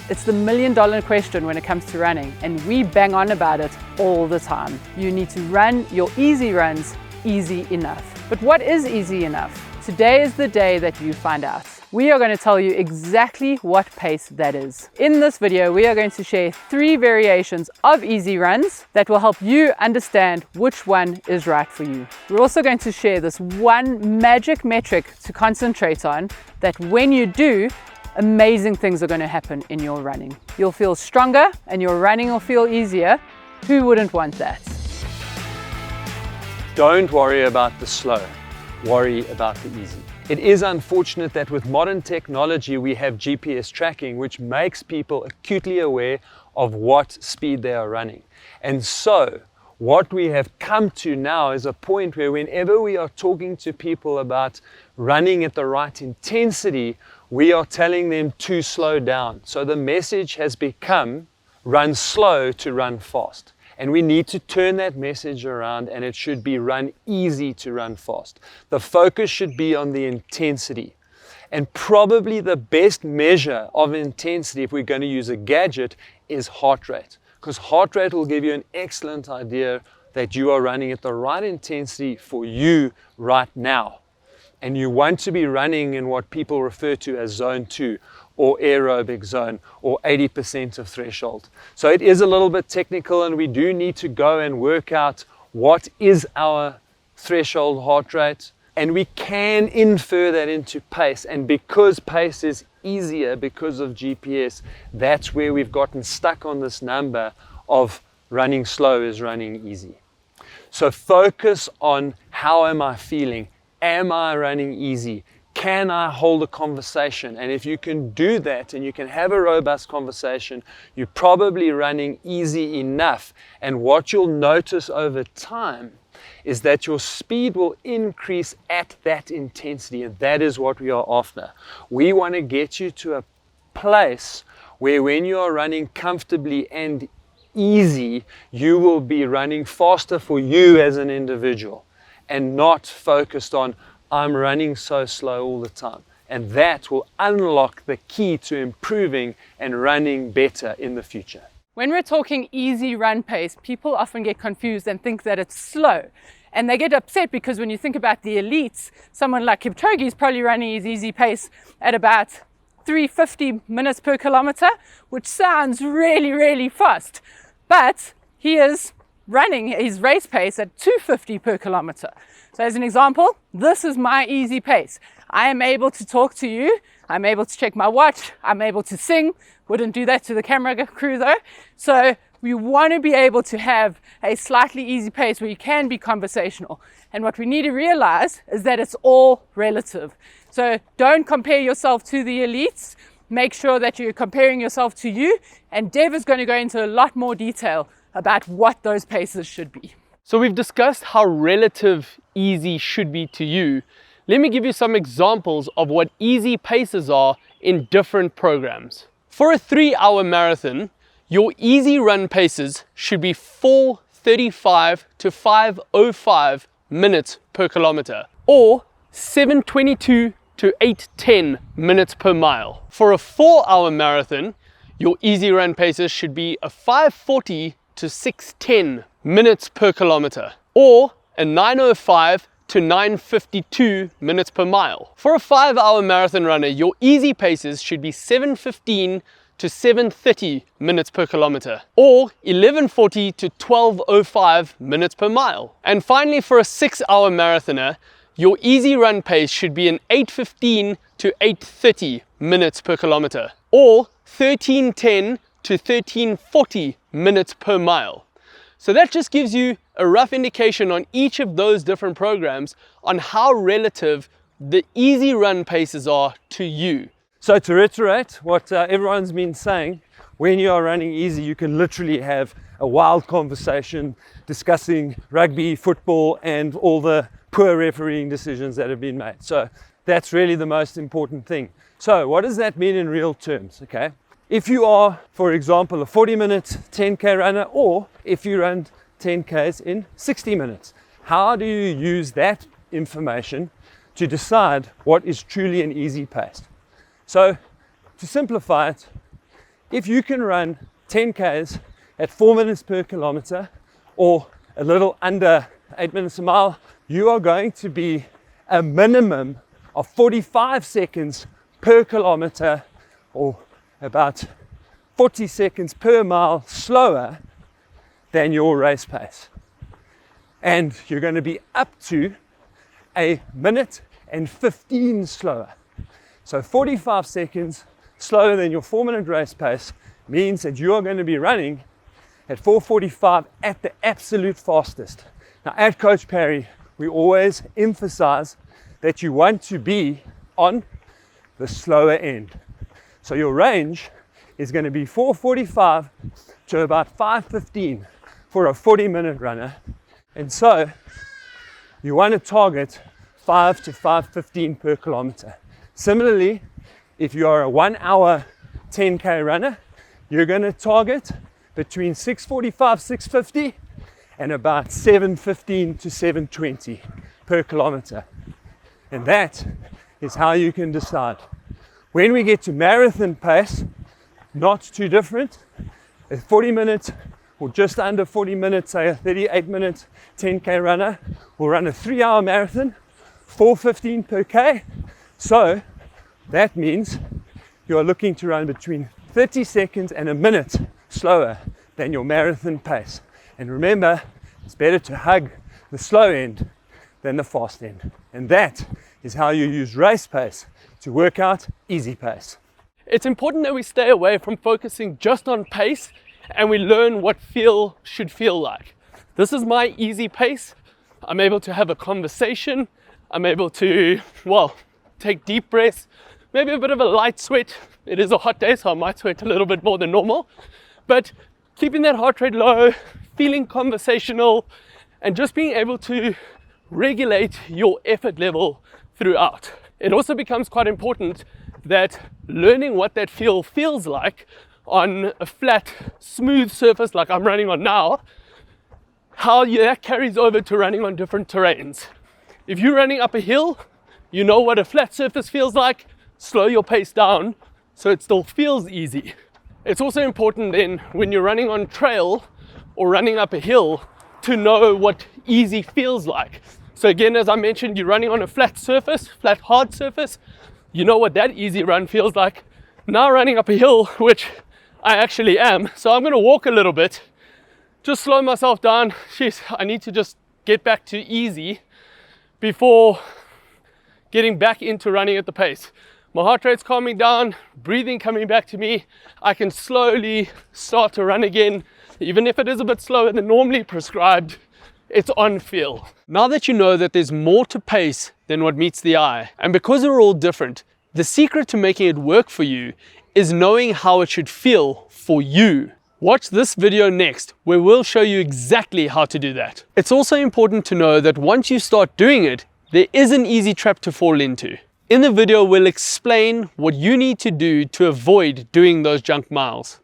It's the million-dollar question when it comes to running, and we bang on about it all the time. You need to run your easy runs easy enough. But what is easy enough? Today is the day that you find out. We are going to tell you exactly what pace that is. In this video, we are going to share 3 variations of easy runs that will help you understand which one is right for you. We're also going to share this one magic metric to concentrate on that when you do, amazing things are going to happen in your running. You'll feel stronger and your running will feel easier. Who wouldn't want that? Don't worry about the slow, worry about the easy. It is unfortunate that with modern technology we have GPS tracking, which makes people acutely aware of what speed they are running. And so what we have come to now is a point where whenever we are talking to people about running at the right intensity, we are telling them to slow down. So the message has become run slow to run fast. And we need to turn that message around, and it should be run easy to run fast. The focus should be on the intensity. And probably the best measure of intensity, if we're going to use a gadget, is heart rate. Because heart rate will give you an excellent idea that you are running at the right intensity for you right now. And you want to be running in what people refer to as zone 2 or aerobic zone or 80% of threshold. So it is a little bit technical, and we do need to go and work out what is our threshold heart rate, and we can infer that into pace. And because pace is easier because of GPS, that's where we've gotten stuck on this number of running slow is running easy. So focus on how am I feeling? Am I running easy? Can I hold a conversation? And if you can do that and you can have a robust conversation, you're probably running easy enough. And what you'll notice over time is that your speed will increase at that intensity. And that is what we are after. We want to get you to a place where when you are running comfortably and easy, you will be running faster for you as an individual and not focused on I'm running so slow all the time. And that will unlock the key to improving and running better in the future. When we're talking easy run pace, people often get confused and think that it's slow. And they get upset because when you think about the elites, someone like Kipchoge is probably running his easy pace at about 350 minutes per kilometer, which sounds really, really fast. But he is running his race pace at 250 per kilometer. So as an example, this is my easy pace. I am able to talk to you. I'm able to check my watch. I'm able to sing. Wouldn't do that to the camera crew though. So we want to be able to have a slightly easy pace where you can be conversational. And what we need to realize is that it's all relative. So don't compare yourself to the elites. Make sure that you're comparing yourself to you. And Dev is going to go into a lot more detail about what those paces should be. So we've discussed how relative easy should be to you. Let me give you some examples of what easy paces are in different programs. For a 3-hour marathon, your easy run paces should be 4:35 to 5:05 minutes per kilometer, or 7:22 to 8:10 minutes per mile. For a 4-hour marathon, your easy run paces should be a 5:40 to 6:10 minutes per kilometer, or a 9:05 to 9:52 minutes per mile. For a 5-hour marathon runner, your easy paces should be 7:15 to 7:30 minutes per kilometer, or 11:40 to 12:05 minutes per mile. And finally, for a 6-hour marathoner, your easy run pace should be an 8:15 to 8:30 minutes per kilometer, or 13:10 to 13:40 minutes per mile. So that just gives you a rough indication on each of those different programs on how relative the easy run paces are to you. So to reiterate what everyone's been saying, when you are running easy, you can literally have a wild conversation discussing rugby, football, and all the poor refereeing decisions that have been made. So that's really the most important thing. So what does that mean in real terms? Okay. If you are, for example, a 40-minute 10K runner, or if you run 10Ks in 60 minutes, how do you use that information to decide what is truly an easy pace? So to simplify it, if you can run 10Ks at 4 minutes per kilometer or a little under 8 minutes a mile, you are going to be a minimum of 45 seconds per kilometer or about 40 seconds per mile slower than your race pace. And you're going to be up to a minute and 15 slower. So 45 seconds slower than your 4-minute race pace means that you are going to be running at 4:45 at the absolute fastest. Now at Coach Parry, we always emphasize that you want to be on the slower end. So your range is going to be 4:45 to about 5:15 for a 40-minute runner. And so you want to target 5 to 5:15 per kilometer. Similarly, if you are a 1 hour 10K runner, you're going to target between 6:45, 6:50 and about 7:15 to 7:20 per kilometer. And that is how you can decide. When we get to marathon pace, not too different. A 40 minutes or just under 40 minutes, say a 38-minute 10K runner will run a 3-hour marathon, 4:15 per K. So that means you're looking to run between 30 seconds and a minute slower than your marathon pace. And remember, it's better to hug the slow end than the fast end. And that is how you use race pace to work out easy pace. It's important that we stay away from focusing just on pace and we learn what feel should feel like. This is my easy pace. I'm able to have a conversation. I'm able to, well, take deep breaths, maybe a bit of a light sweat. It is a hot day, so I might sweat a little bit more than normal. But keeping that heart rate low, feeling conversational, and just being able to regulate your effort level throughout. It also becomes quite important that learning what that feels like on a flat, smooth surface like I'm running on now, how that carries over to running on different terrains. If you're running up a hill, you know what a flat surface feels like. Slow your pace down so it still feels easy. It's also important then when you're running on trail or running up a hill to know what easy feels like. So again, as I mentioned, you're running on a flat surface, flat hard surface. You know what that easy run feels like. Now running up a hill, which I actually am. So I'm going to walk a little bit, just slow myself down. Jeez, I need to just get back to easy before getting back into running at the pace. My heart rate's calming down, breathing coming back to me. I can slowly start to run again, even if it is a bit slower than normally prescribed. It's on feel. Now that you know that there's more to pace than what meets the eye, and because we're all different, the secret to making it work for you is knowing how it should feel for you. Watch this video next, where we'll show you exactly how to do that. It's also important to know that once you start doing it, there is an easy trap to fall into. In the video, we'll explain what you need to do to avoid doing those junk miles.